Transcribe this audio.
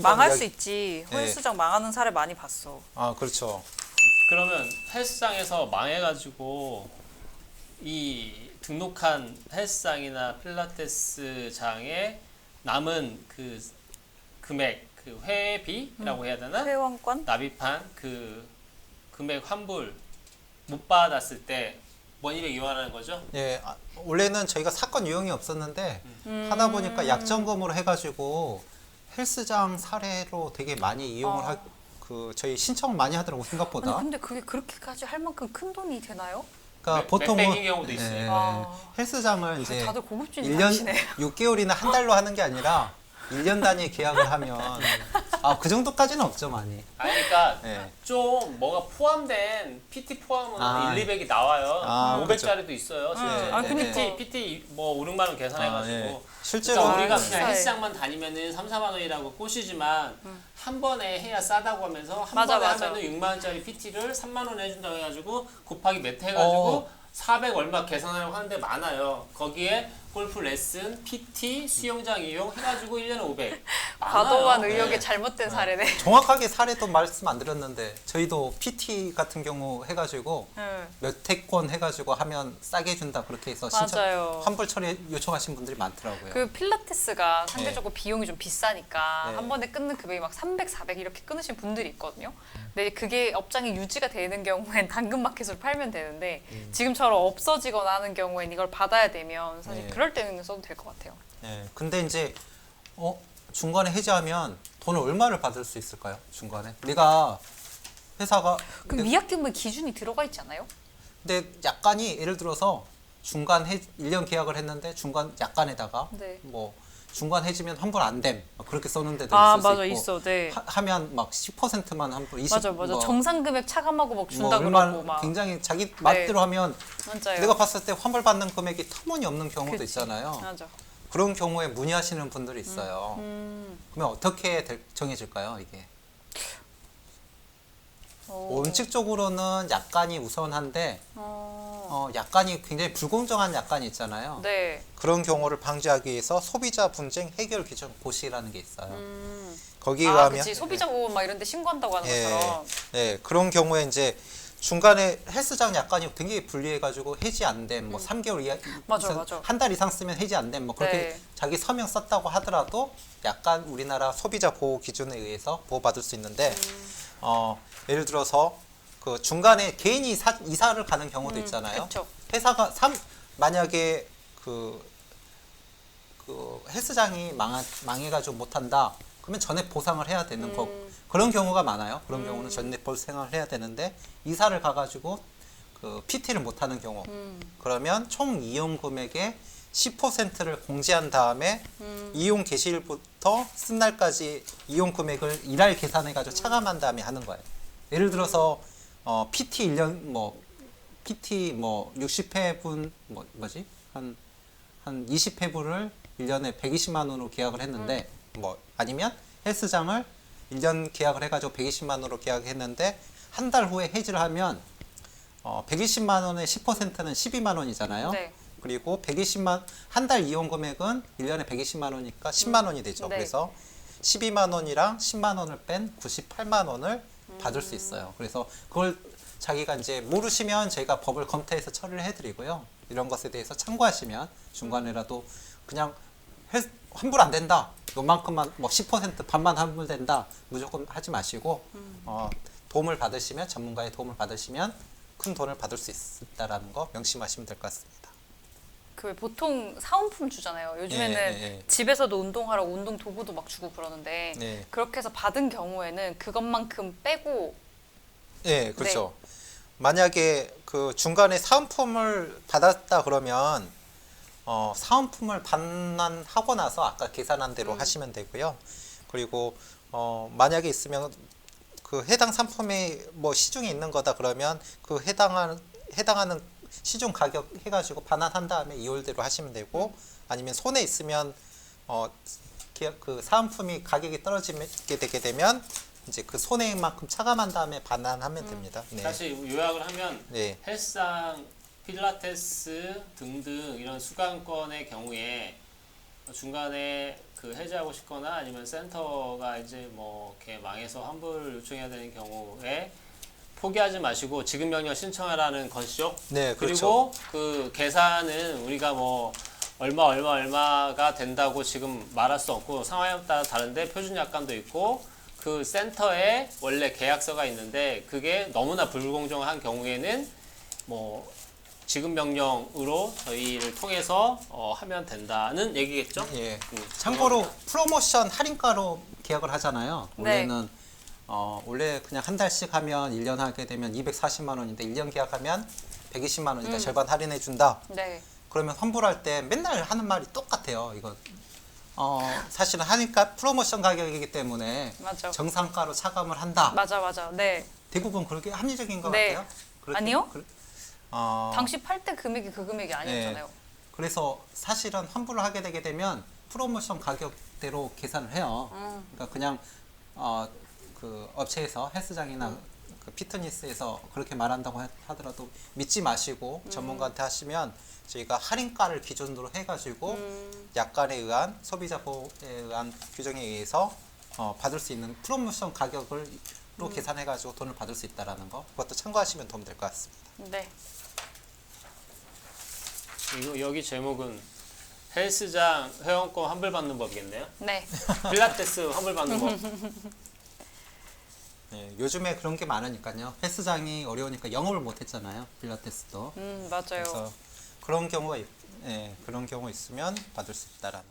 망할 수 있지. 네. 헬스장 망하는 사례 많이 봤어. 아, 그렇죠. 그러면 헬스장에서 망해가지고 이 등록한 헬스장이나 필라테스장에 남은 그 금액, 그 회비라고 해야 되나? 회원권? 납입한 그 금액 환불 못 받았을 때 원인을 이용하는 거죠? 예, 원래는 저희가 사건 유형이 없었는데 하다 보니까 약정금으로 해가지고 헬스장 사례로 되게 많이 이용을 저희 신청을 많이 하더라고 생각보다. 아니 근데 그게 그렇게까지 할 만큼 큰 돈이 되나요? 그러니까 몇 보통은 백인 경우도 있어요. 아, 헬스장을 이제 다들 고급진이 1년 많으시네. 6개월이나 한 달로 하는 게 아니라 1년 단위 계약을 하면 그 정도까지는 없죠, 많이. 아니, 그러니까 네. 좀 뭐가 포함된 PT 포함은 1, 200이 나와요. 아, 500짜리도 있어요, 실제. 아, 그러니까. PT 뭐 5, 6만 원 계산해가지고. 예. 실제로 그러니까 우리가 비싸요. 그냥 헬스장만 다니면은 3, 4만 원이라고 꼬시지만 한 번에 해야 싸다고 하면서 한 맞아, 번에 맞아. 하면은 6만 원짜리 PT를 3만 원에 해준다고 해가지고 곱하기 몇 해가지고 400 얼마 계산하려고 하는데 많아요. 거기에 골프 레슨, PT, 수영장 이용 해가지고 1년에 500. 과도한 많아요. 의욕에 네. 잘못된 사례네. 정확하게 사례도 말씀 안 드렸는데 저희도 PT 같은 경우 해가지고 응. 몇 회권 해가지고 하면 싸게 준다 그렇게 해서 맞아요. 환불 처리 요청하신 분들이 많더라고요. 그 필라테스가 상대적으로 비용이 좀 비싸니까 네. 한 번에 끊는 금액이 막 300, 400 이렇게 끊으신 분들이 있거든요. 근데 그게 업장이 유지가 되는 경우엔 당근마켓으로 팔면 되는데 지금처럼 없어지거나 하는 경우엔 이걸 받아야 되면 사실 네. 그럴 때는 써도 될 것 같아요. 예. 근데 이제 중간에 해지하면 돈을 얼마를 받을 수 있을까요? 중간에 내가 회사가 그럼 위약금은 기준이 들어가 있지 않아요? 근데 약간이 예를 들어서 중간 1년 계약을 했는데 중간 약간에다가 네. 뭐 중간 해지면 환불 안 됨. 그렇게 써놓은 데도 아 있을 수 맞아 있고 있어. 네. 하면 막 10%만 환불 20 맞아. 뭐, 정상 금액 차감하고 막 준다 얼마 그러고 막. 굉장히 자기 맛대로 하면 맞아요. 내가 봤을 때 환불 받는 금액이 터무니없는 경우도 그치. 있잖아요. 맞아. 그런 경우에 문의하시는 분들이 있어요. 그러면 어떻게 정해질까요, 이게? 오. 원칙적으로는 약간이 우선한데 약간이 굉장히 불공정한 약간이 있잖아요. 네. 그런 경우를 방지하기 위해서 소비자 분쟁 해결 기준 고시라는 게 있어요. 거기 아, 가면 그치. 소비자 보호 막 이런 데 신고한다고 하는 예, 것처럼. 예, 그런 경우에 이제 중간에 헬스장 약간이 굉장히 불리해가지고 해지 안 된, 뭐 3개월 맞아. 한 달 이상 쓰면 해지 안 된, 뭐 그렇게 네. 자기 서명 썼다고 하더라도 약간 우리나라 소비자 보호 기준에 의해서 보호받을 수 있는데, 예를 들어서 그 중간에 개인이 이사를 가는 경우도 있잖아요. 그쵸. 회사가 만약에 그 헬스장이 망해가지고 못한다. 그러면 전액 보상을 해야 되는 거 그런 경우가 많아요. 그런 경우는 전액 보상을 해야 되는데 이사를 가가지고 그 PT를 못하는 경우 그러면 총 이용 금액의 10%를 공제한 다음에 이용 개시일부터 쓴 날까지 이용 금액을 일할 계산해가지고 차감한 다음에 하는 거예요. 예를 들어서 PT 1년 PT 60회분 뭐지 한 20회분을 1년에 120만 원으로 계약을 했는데 아니면 헬스장을 1년 계약을 해가지고 120만 원으로 계약했는데 한 달 후에 해지를 하면 120만 원의 10%는 12만 원이잖아요. 네. 그리고 한 달 이용 금액은 1년에 120만 원이니까 10만 원이 되죠. 네. 그래서 12만 원이랑 10만 원을 뺀 98만 원을 받을 수 있어요. 그래서 그걸 자기가 이제 모르시면 저희가 법을 검토해서 처리를 해드리고요. 이런 것에 대해서 참고하시면 중간에라도 그냥 환불 안 된다. 요만큼만 10% 반만 환불된다. 무조건 하지 마시고 도움을 받으시면 전문가의 도움을 받으시면 큰 돈을 받을 수 있다라는 거 명심하시면 될 것 같습니다. 그 보통 사은품 주잖아요. 요즘에는 예. 집에서도 운동하라고 운동 도구도 막 주고 그러는데 네. 그렇게 해서 받은 경우에는 그것만큼 빼고 예, 그렇죠. 만약에 그 중간에 사은품을 받았다 그러면 사은품을 반환하고 나서 아까 계산한 대로 하시면 되고요. 그리고 만약에 있으면 그 해당 상품이 시중에 있는 거다 그러면 그 해당하는 시중 가격 해가지고 반환한 다음에 이월대로 하시면 되고 아니면 손에 있으면 그 사은품이 가격이 떨어지게 되게 되면 이제 그 손해만큼 차감한 다음에 반환하면 됩니다. 네. 다시 요약을 하면 네. 헬스장, 필라테스 등등 이런 수강권의 경우에 중간에 그 해지하고 싶거나 아니면 센터가 이제 뭐 이렇게 망해서 환불 요청해야 되는 경우에 포기하지 마시고 지급 명령 신청하라는 것이죠. 네, 그리고 그 계산은 우리가 뭐 얼마가 된다고 지금 말할 수 없고 상황에 따라 다른데 표준 약관도 있고 그 센터에 원래 계약서가 있는데 그게 너무나 불공정한 경우에는 뭐 지급 명령으로 저희를 통해서 하면 된다는 얘기겠죠? 예. 참고로 프로모션 할인가로 계약을 하잖아요. 네. 원래는 원래 그냥 한 달씩 하면 1년 하게 되면 240만 원인데 1년 계약하면 120만 원이니까 절반 할인해 준다. 네. 그러면 환불할 때 맨날 하는 말이 똑같아요. 이건 사실은 하니까 프로모션 가격이기 때문에 맞아. 정상가로 차감을 한다. 맞아. 네. 대부분 그렇게 합리적인 것 네. 같아요. 그렇게- 아니요? 어, 당시 팔 때 금액이 그 금액이 아니었잖아요. 그래서 사실은 환불을 하게 되게 되면 프로모션 가격대로 계산을 해요. 그러니까 그냥 그 업체에서 헬스장이나 그 피트니스에서 그렇게 말한다고 하더라도 믿지 마시고 전문가한테 하시면 저희가 할인가를 기준으로 해가지고 약관에 의한 소비자 보호에 의한 규정에 의해서 받을 수 있는 프로모션 가격으로 계산해가지고 돈을 받을 수 있다라는 거 그것도 참고하시면 도움 될 것 같습니다. 네. 이거 여기 제목은 헬스장 회원권 환불받는 법이겠네요. 네. 필라테스 환불받는 법. 네, 요즘에 그런 게 많으니까요. 헬스장이 어려우니까 영업을 못 했잖아요. 필라테스도. 맞아요. 그래서 그런 경우가 그런 경우 있으면 받을 수 있다라는.